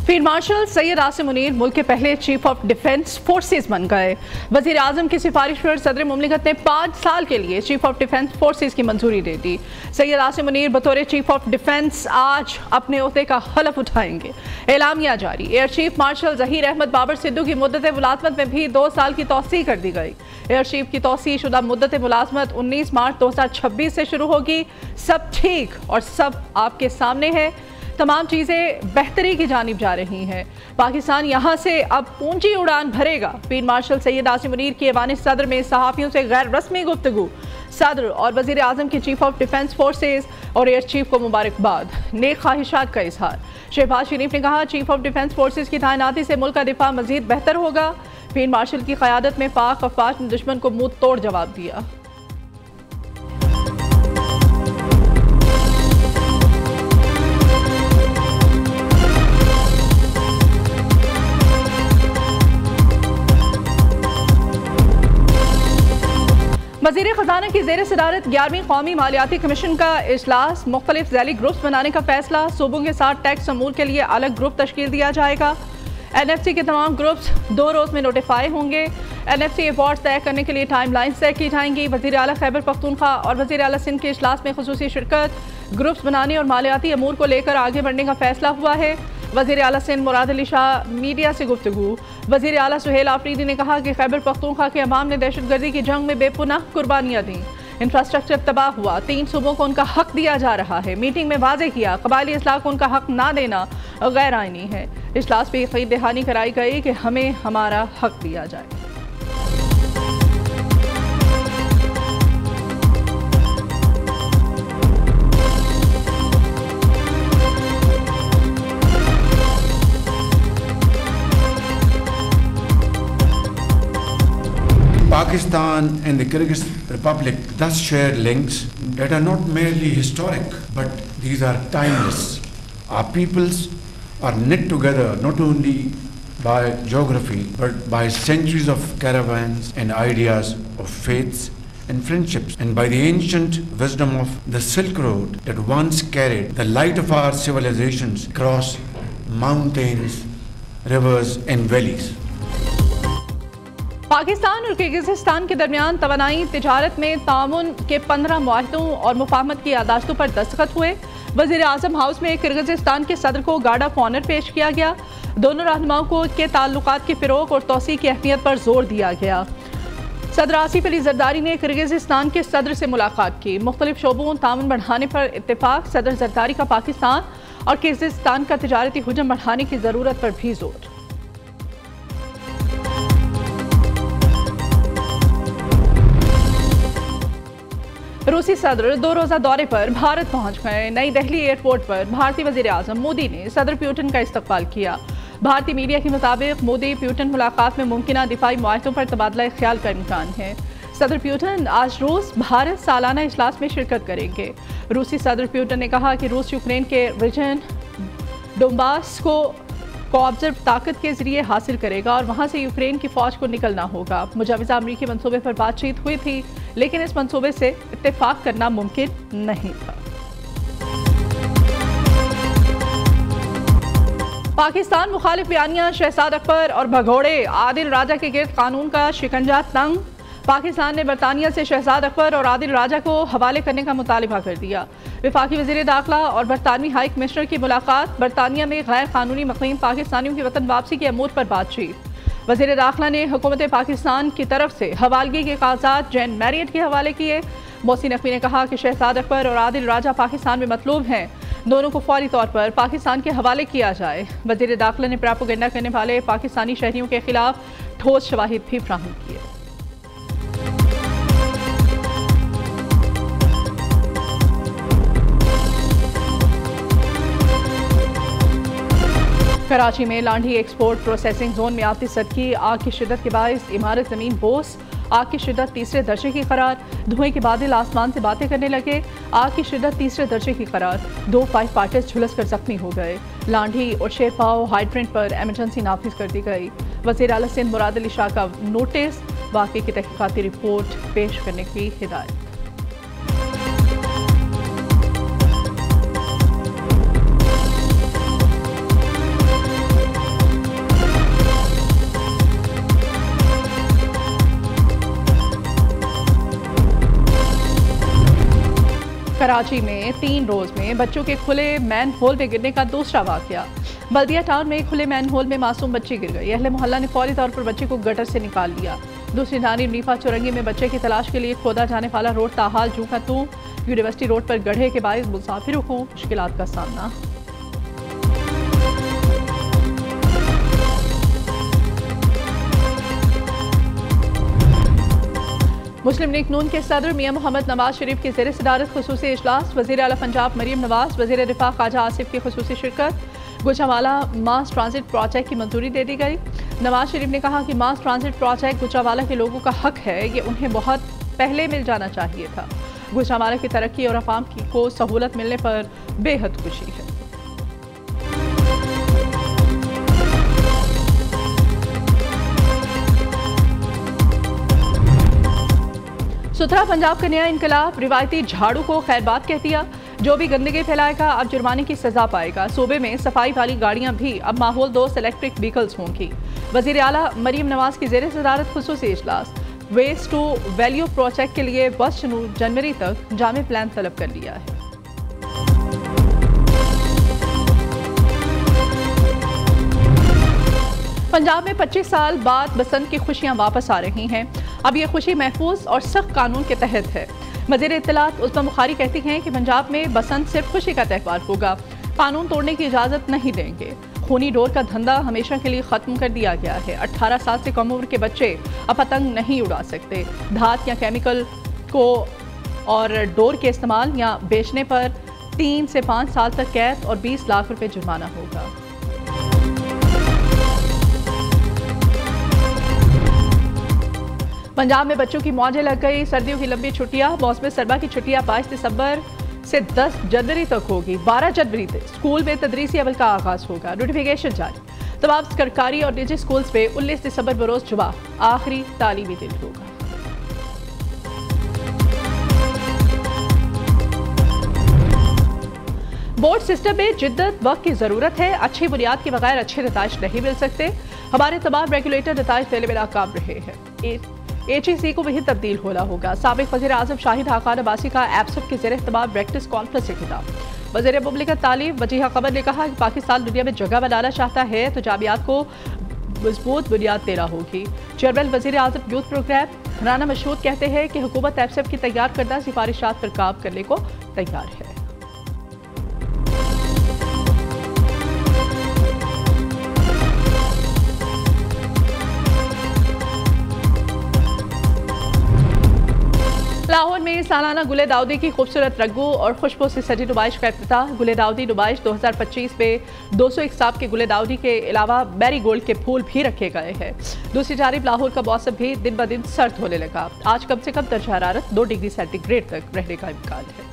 Field marshal Syed Asim Munir मुल्क के पहले चीफ ऑफ डिफेंस फोर्सेस बन गए। वजीर आजम की सिफारिश पर सदर मुमलिकत ने 5 साल के लिए चीफ ऑफ डिफेंस फोर्सेस की मंजूरी दे दी। सैयद आसिम मुनीर बतौर चीफ ऑफ डिफेंस आज अपने ओहदे का हलफ उठाएंगे। एलामिया जारी। Air chief marshal Zaheer Ahmed Babar Sidhu की मुद्दत मुलाजमत में भी 2 साल की तौसीह कर दी गई। एयर चीफ की तौसीह शुदा मुद्दत मुलाजमत 19 मार्च 2026 से शुरू होगी। सब ठीक और सब आपके सामने है। तमाम चीज़ें बेहतरी की जानिब जा रही हैं। पाकिस्तान यहाँ से अब ऊंची उड़ान भरेगा। फील्ड मार्शल सैयद आसिम मुनीर की ऐवान सदर में सहाफ़ियों से गैर रस्मी गुफ्तगू। सदर और वज़ीर आज़म की चीफ ऑफ डिफेंस फोर्सेस और एयर चीफ को मुबारकबाद, नेक ख्वाहिशात का इजहार। शहबाज शरीफ ने कहा, चीफ ऑफ डिफेंस फोर्सेस की तैनाती से मुल्क का दिफा मजीद बेहतर होगा। फील्ड मार्शल की क़यादत में पाक अफवाज ने दुश्मन को मुंह तोड़ जवाब दिया। वज़ीर ख़जाना की ज़ेर सदारत 11वीं कौमी मालियाती कमीशन का इजलास। मुख्तलिफ ज़ैली ग्रुप्स बनाने का फैसला। सूबों के साथ टैक्स अमूर के लिए अलग ग्रुप तश्कील दिया जाएगा। NFC के तमाम ग्रुप्स 2 रोज़ में नोटिफाई होंगे। NFC अवार्ड तय करने के लिए टाइमलाइन तय की जाएंगी। वज़ीर आला खैबर पख्तूनख्वा और वज़ीर आला सिंध के इजलास में खुसूसी शिरकत। ग्रुप्स बनाने और मालियाती अमूर को लेकर आगे बढ़ने का फैसला हुआ है। वज़ीर आला सिंध मुराद अली शाह मीडिया से गुफ्तगू। वज़ीर आला सुहेल आफरीदी ने कहा कि खैबर पख्तूनख्वा के अवाम ने दहशतगर्दी की जंग में बेपुनाह कुर्बानियाँ दी। इंफ्रास्ट्रक्चर तबाह हुआ। 3 सूबों को उनका हक दिया जा रहा है। मीटिंग में वाज़ेह किया, कबायली इस्लाह को उनका हक ना देना गैर आइनी है। इजलास पर यकीन दहानी कराई गई कि हमें हमारा हक दिया जाए। Pakistan and the Kyrgyz Republic thus share links that are not merely historic, but these are timeless. Our peoples are knit together not only by geography, but by centuries of caravans and ideas of faiths and friendships, and by the ancient wisdom of the Silk Road that once carried the light of our civilizations across mountains, rivers and valleys. Pakistan और Kyrgyzstan के दरमियान तवानाई तिजारत में ताउन के 15 मुआहदों और मुफाहमत की यादाश्तों पर दस्तखत हुए। वज़ीर आज़म हाउस में किर्गिज़स्तान के सदर को गार्ड ऑफ ऑनर पेश किया गया। दोनों रहनुमाओं को के ताल्लुकात की फ़रोग़ और तौसीक़ की अहमियत पर जोर दिया गया। सदर आसिफ अली ज़रदारी ने किर्गिज़स्तान के सदर से मुलाकात की। मुख्तलिफ शोबों ताउन बढ़ाने पर इत्तेफाक। सदर ज़रदारी का पाकिस्तान और किर्गिज़स्तान का तिजारती हुजम बढ़ाने की ज़रूरत पर भी जोर। रूसी सदर 2 रोज़ा दौरे पर भारत पहुंच गए। नई दिल्ली एयरपोर्ट पर भारतीय वज़ीर आज़म मोदी ने सदर प्यूटन का इस्तकबाल किया। भारतीय मीडिया के मुताबिक मोदी प्यूटन मुलाकात में मुमकिन दिफाई मुआहदों पर तबादला ख्याल का इम्कान है। सदर प्यूटन आज रूस भारत सालाना इजलास में शिरकत करेंगे। रूसी सदर प्यूटन ने कहा कि रूस यूक्रेन के रीजन डोंबास को कोऑब्जर्व ताकत के जरिए हासिल करेगा और वहां से यूक्रेन की फौज को निकलना होगा। मुजाविजा अमरीकी मंसूबे पर बातचीत हुई थी, लेकिन इस मंसूबे से इत्तेफाक करना मुमकिन नहीं था। पाकिस्तान मुखालिफ बयानिया शहजाद अकबर और भगोड़े आदिल राजा के गिर्द कानून का शिकंजा तंग। पाकिस्तान ने बरतानिया से शहजाद अकबर और आदिल राजा को हवाले करने का मुतालिबा कर दिया। वफाकी वज़ीर दाखिला और बरतानवी हाई कमिश्नर की मुलाकात। बरतानिया में गैर कानूनी मुक़ीम पाकिस्तानियों की वतन वापसी के अमूर पर बातचीत। वज़ीर दाखिला ने हुकूमत पाकिस्तान की तरफ से हवालगी के कागजात जैन मैरियट के हवाले किए। मोहसिन नकवी ने कहा कि शहजाद अकबर और आदिल राजा पाकिस्तान में मतलूब हैं, दोनों को फौरी तौर पर पाकिस्तान के हवाले किया जाए। वज़ीर दाखिला ने प्रोपेगेंडा करने वाले पाकिस्तानी शहरियों के खिलाफ ठोस शवाहिद भी फराहम किए। कराची में लांढी एक्सपोर्ट प्रोसेसिंग जोन में आती सदकी आग की शिद्दत के बायस इमारत ज़मीन बोस। आग की शिद्दत 3रे दर्जे की करार। धुएं के बादल आसमान से बातें करने लगे। आग की शिद्दत 3रे दर्जे की करार। 2 फायर फाइटर्स झुलस कर जख्मी हो गए। लांढी और शेरपाव हाइड्रेंट पर एमरजेंसी नाफिज कर दी गई। वज़ीर आला सिंध मुराद अली शाह का नोटिस। वाक़े की तहकीकाती रिपोर्ट पेश करने की हिदायत। कराची में 3 रोज में बच्चों के खुले मैन होल में गिरने का दूसरा वाकया। बल्दिया टाउन में खुले मैन होल में मासूम बच्ची गिर गई। अहले मोहल्ला ने फौरी तौर पर बच्चे को गटर से निकाल लिया। दूसरी जानिब नीफा चौरंगी में बच्चे की तलाश के लिए खोदा जाने वाला रोड ताहाल जू का तू। यूनिवर्सिटी रोड पर गड्ढे के बायस मुसाफिरों को मुश्किलात का सामना। मुस्लिम लीग नून के सदर मियां मोहम्मद नवाज शरीफ की ज़ेर सदारत खुसूसी इजलास। वज़ीर आला पंजाब मरीम नवाज, वज़ीर दिफा ख्वाजा आसिफ की खुसूसी शिरकत। गुजरावाला मास ट्रांजिट प्रोजेक्ट की मंजूरी दे दी गई। नवाज शरीफ ने कहा कि मास ट्रांजिट प्रोजेक्ट गुजरावाला के लोगों का हक है, ये उन्हें बहुत पहले मिल जाना चाहिए था। गुजरावाला की तरक्की और अवाम को सहूलत मिलने पर बेहद खुशी है। सुथरा पंजाब का नया इनकलाब, रिवायती झाड़ू को खैरबाद कह दिया। जो भी गंदगी फैलाएगा अब जुर्माने की सजा पाएगा। सूबे में सफाई वाली गाड़ियां भी अब माहौल दोस्त इलेक्ट्रिक व्हीकल्स होंगी। वज़ीर आला मरीम नवाज की ज़ेर सदारत खुसूसी इजलास। वेस्ट टू वैल्यू प्रोजेक्ट के लिए 10 जनवरी तक जामे प्लान तलब कर लिया है। पंजाब में 25 साल बाद बसंत की खुशियां वापस आ रही हैं। अब ये खुशी महफूज और सख्त कानून के तहत है। वज़ीर इत्तलात उस्मा बुखारी कहती हैं कि पंजाब में बसंत सिर्फ खुशी का त्यौहार होगा, कानून तोड़ने की इजाज़त नहीं देंगे। खूनी डोर का धंधा हमेशा के लिए ख़त्म कर दिया गया है। 18 साल से कम उम्र के बच्चे अब पतंग नहीं उड़ा सकते। धात या केमिकल को और डोर के इस्तेमाल या बेचने पर 3 से 5 साल तक कैद और 20 लाख रुपए जुर्माना होगा। पंजाब में बच्चों की मौजें लग गई। सर्दियों की लंबी छुट्टियां, मौसम सरमा की छुट्टियां 22 दिसंबर से 10 जनवरी तक होगी। 12 जनवरी तक स्कूल में तदरीसी अमल का आगाज होगा। नोटिफिकेशन जारी। तमाम सरकारी और निजी स्कूल्स में 19 दिसंबर बरोज जुमा आखिरी तालीमी दिन होगा। बोर्ड सिस्टम में जिद्दत वक्त की जरूरत है। अच्छी बुनियाद के बगैर अच्छे नताइज नहीं मिल सकते। हमारे तमाम रेगुलेटर नताइज देने में नाकाम रहे हैं। HEC को भी तब्दील होना होगा। साबिक वज़ीर आज़म शाहिद खान अब्बासी का एब्सप के ज़ेर इख्तिमाम प्रैक्टिस कॉन्फ्रेंस से खिताब। वज़ीर मुमलिकत तालीम वजीहा कमर ने कहा कि पाकिस्तान दुनिया में जगह बनाना चाहता है तो जामियात को मजबूत बुनियाद देना होगी। चेयरमैन वज़ीर आज़म यूथ प्रोग्राम राना मशहूद कहते हैं कि हुकूमत एब्सप की तैयार करदा सिफारिशात पर काम करने को तैयार है। लाहौर में सालाना गुले दाऊदी की खूबसूरत रंगों और खुशबू से सजी नुमाइश का इफ्तिताह। गुले दाऊदी नुमाइश 2025 में 201 साब के गुले दाऊदी के अलावा मैरीगोल्ड के फूल भी रखे गए हैं। दूसरी जानिब लाहौर का मौसम भी दिन ब दिन सर्द होने लगा। आज कम से कम दर्जा हरारत 2 डिग्री सेंटीग्रेड तक रहने का इम्कान है।